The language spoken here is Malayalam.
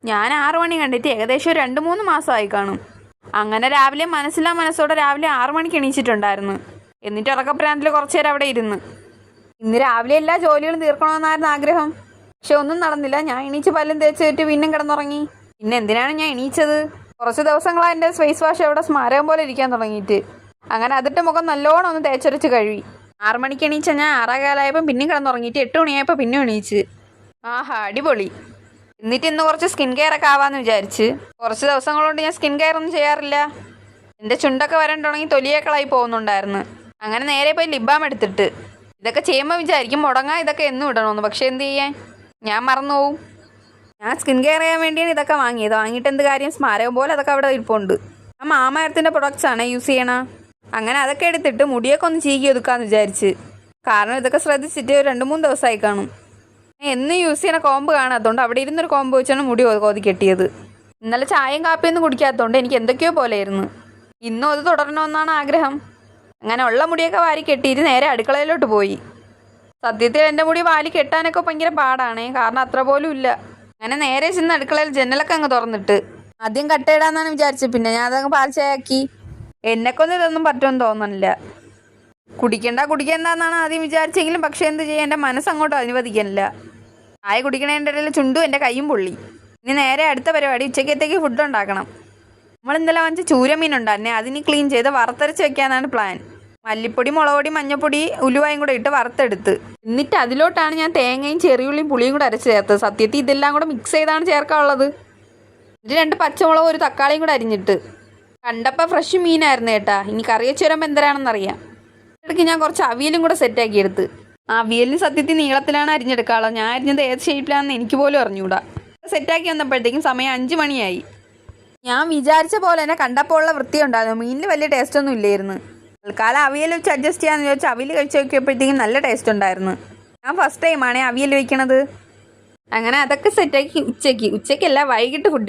ഞാൻ 6 മണി കണ്ടിട്ട് ഏകദേശം ഒരു 2-3 മാസമായി കാണും. അങ്ങനെ രാവിലെ മനസ്സോടെ രാവിലെ 6 മണിക്ക് എണീച്ചിട്ടുണ്ടായിരുന്നു. എന്നിട്ട് ഉറക്കപ്രാന്തിൽ കുറച്ചു നേരം അവിടെ ഇരുന്ന്. ഇന്ന് രാവിലെ എല്ലാ ജോലികളും തീർക്കണമെന്നായിരുന്നു ആഗ്രഹം. പക്ഷെ ഒന്നും നടന്നില്ല. ഞാൻ എണീച്ച് പല്ലും തേച്ച് വെച്ച് പിന്നെയും കിടന്നുറങ്ങി. പിന്നെ എന്തിനാണ് ഞാൻ എണീച്ചത്? കുറച്ച് ദിവസങ്ങളായി എൻ്റെ ഫേസ് വാഷ് അവിടെ സ്മാരകം പോലെ ഇരിക്കാൻ തുടങ്ങിയിട്ട്. അങ്ങനെ അതിട്ട് മുഖം നല്ലോണം ഒന്ന് തേച്ചൊരച്ച് കഴുകി. 6 മണിക്ക് എണീച്ച ഞാൻ 6:15 പിന്നെയും കിടന്നുറങ്ങിയിട്ട് 8 മണിയായപ്പോൾ പിന്നെ എണീച്ച്. ആഹാ, അടിപൊളി. എന്നിട്ട് ഇന്ന് കുറച്ച് സ്കിൻ കെയർ ഒക്കെ ആവാമെന്ന് വിചാരിച്ച്. കുറച്ച് ദിവസങ്ങൾ കൊണ്ട് ഞാൻ സ്കിൻ കെയർ ഒന്നും ചെയ്യാറില്ല. എൻ്റെ ചുണ്ടൊക്കെ വരാൻ തുടങ്ങി തൊലിയേക്കളായി പോകുന്നുണ്ടായിരുന്നു. അങ്ങനെ നേരെ പോയി ലിപ് ബാം എടുത്തിട്ട്. ഇതൊക്കെ ചെയ്യുമ്പോൾ വിചാരിക്കും മുടങ്ങാൻ ഇതൊക്കെ എന്നും ഇടണമെന്ന്. പക്ഷേ എന്ത് ചെയ്യാൻ, ഞാൻ മറന്നു പോവും. ഞാൻ സ്കിൻ കെയർ ചെയ്യാൻ വേണ്ടിയാണ് ഇതൊക്കെ വാങ്ങിയത്. വാങ്ങിയിട്ട് എന്ത് കാര്യം, സ്മാരകം പോലെ അതൊക്കെ അവിടെ ഇരിപ്പുണ്ട്. ആ മാമയത്തിൻ്റെ പ്രൊഡക്ട്സാണ് യൂസ് ചെയ്യണം. അങ്ങനെ അതൊക്കെ എടുത്തിട്ട് മുടിയൊക്കെ ഒന്ന് ചീകി ഒതുക്കാമെന്ന് വിചാരിച്ച്. കാരണം ഇതൊക്കെ ശ്രദ്ധിച്ചിട്ട് ഒരു 2-3 ദിവസമായി കാണും. എന്നും യൂസ് ചെയ്യുന്ന കോമ്പ് കാണാത്തതുകൊണ്ട് അവിടെ ഇരുന്നൊരു കോമ്പ് വെച്ചാണ് മുടി കോതി കെട്ടിയത്. ഇന്നലെ ചായയും കാപ്പിയൊന്നും കുടിക്കാത്തതുകൊണ്ട് എനിക്ക് എന്തൊക്കെയോ പോലെയായിരുന്നു. ഇന്നും അത് തുടരണമെന്നാണ് ആഗ്രഹം. അങ്ങനെ ഉള്ള മുടിയൊക്കെ വാരി കെട്ടിയിട്ട് നേരെ അടുക്കളയിലോട്ട് പോയി. സത്യത്തിൽ എൻ്റെ മുടി വാരി കെട്ടാനൊക്കെ ഭയങ്കര പാടാണേ, കാരണം അത്ര പോലും ഇല്ല. അങ്ങനെ നേരെ ചെന്ന് അടുക്കളയിൽ ജനലൊക്കെ അങ്ങ് തുറന്നിട്ട് ആദ്യം കട്ടയിടാന്നാണ് വിചാരിച്ചത്. പിന്നെ ഞാൻ അതങ്ങ് പാൽ ചായയാക്കി. എന്നെക്കൊന്നും ഇതൊന്നും പറ്റുമെന്ന് തോന്നുന്നില്ല. കുടിക്കണ്ടെന്നാണ് ആദ്യം വിചാരിച്ചെങ്കിലും പക്ഷേ എന്ത് ചെയ്യാൻ, എൻ്റെ മനസ്സങ്ങോട്ട് അനുവദിക്കാനില്ല. ചായ കുടിക്കണേൻ്റെ ഇടയിൽ ചുണ്ടും എൻ്റെ കൈയും പൊള്ളി. ഇനി നേരെ അടുത്ത പരിപാടി, ഉച്ചക്കത്തേക്ക് ഫുഡ് ഉണ്ടാക്കണം. നമ്മൾ ഇന്നലെ വാങ്ങിച്ച ചൂരമീൻ ഉണ്ടായിരുന്നേ, അതിന് ക്ലീൻ ചെയ്ത് വറുത്തരച്ച് വെക്കാനാണ് പ്ലാൻ. മല്ലിപ്പൊടി, മുളകുപൊടി, മഞ്ഞപ്പൊടി, ഉലുവായും കൂടെ ഇട്ട് വറുത്തെടുത്ത് എന്നിട്ട് അതിലോട്ടാണ് ഞാൻ തേങ്ങയും ചെറിയുള്ളിയും പുളിയും കൂടെ അരച്ച് ചേർത്തത്. സത്യത്തിൽ ഇതെല്ലാം കൂടെ മിക്സ് ചെയ്താണ് ചേർക്കാനുള്ളത്. ഇത് 2 പച്ചമുളകും 1 തക്കാളിയും കൂടെ അരിഞ്ഞിട്ട്. കണ്ടപ്പോൾ ഫ്രഷ് മീനായിരുന്നു കേട്ടാ. ഇനി കറി വെച്ച് വരുമ്പോൾ എന്തരാണെന്നറിയാം. ഇടയ്ക്ക് ഞാൻ കുറച്ച് അവിയലും കൂടെ സെറ്റാക്കി എടുത്ത്. ആ അവിയലിന് സത്യത്തിൽ നീളത്തിലാണ് അരിഞ്ഞെടുക്കാനുള്ളത്. ഞാൻ അരിഞ്ഞത് ഏത് ഷേപ്പിലാണെന്ന് എനിക്ക് പോലും അറിഞ്ഞൂടാ. സെറ്റാക്കി വന്നപ്പോഴത്തേക്കും സമയം 5 മണിയായി. ഞാൻ വിചാരിച്ച പോലെ തന്നെ കണ്ടപ്പോൾ ഉള്ള വൃത്തി ഉണ്ടായിരുന്നു. മീനിൽ വലിയ ടേസ്റ്റൊന്നും ഇല്ലായിരുന്നു. തൽക്കാലം അവിയൽ വെച്ച് അഡ്ജസ്റ്റ് ചെയ്യാമെന്ന് ചോദിച്ചാൽ അവിയൽ കഴിച്ച് നോക്കിയപ്പോഴത്തേക്കും നല്ല ടേസ്റ്റ് ഉണ്ടായിരുന്നു. ഞാൻ ഫസ്റ്റ് ടൈമാണേ അവിയൽ വയ്ക്കണത്. അങ്ങനെ അതൊക്കെ സെറ്റാക്കി ഉച്ചയ്ക്കല്ല വൈകിട്ട് ഫുഡ്